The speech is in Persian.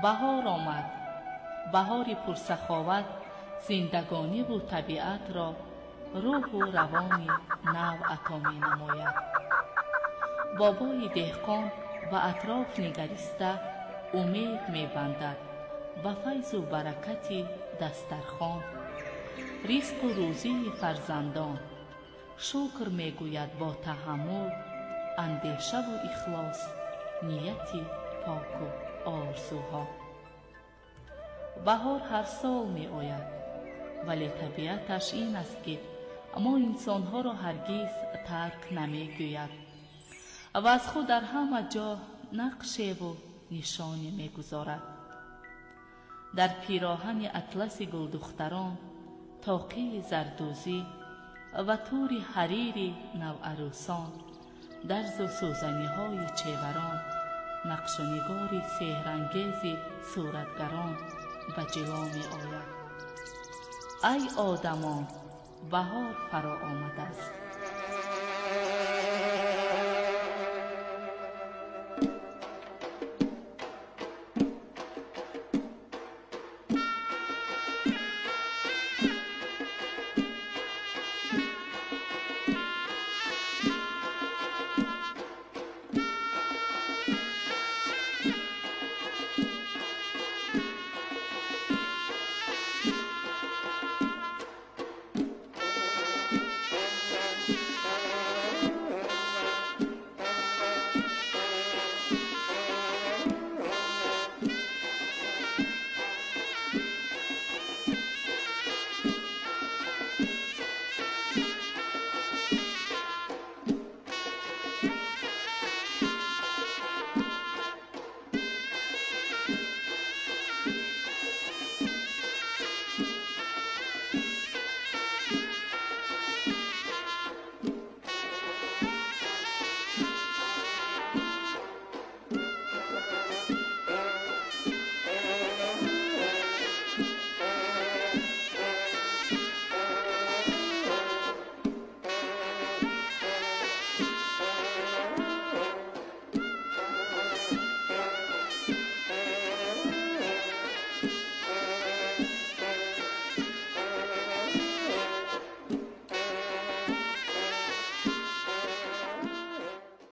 بهار آمد. بهاری پرسخاوت زندگانی و طبیعت را روح و روانی نو عطا می نماید. بابای دهقان و اطراف نگریسته امید می بندد به فیض و برکت دسترخوان، رزق و روزی فرزندان. شکر می گوید با تحمل، اندیشه و اخلاص، نیتی پاک و آرزوها. بهار هر سال می آید، ولی طبیعتش این است که ما انسانها را هرگز ترک نمی گوید و از خود در همه جا نقشه و نشانی می گذارد. در پیراهن اطلس گلدختران، طاقه زردوزی و تور حریر نوعروسان، درز و سوزنی های چیوران، نقش و نگار سحرانگیز صورتگران به جلوه می آید. ای آدمان، بهار فرا آمده است.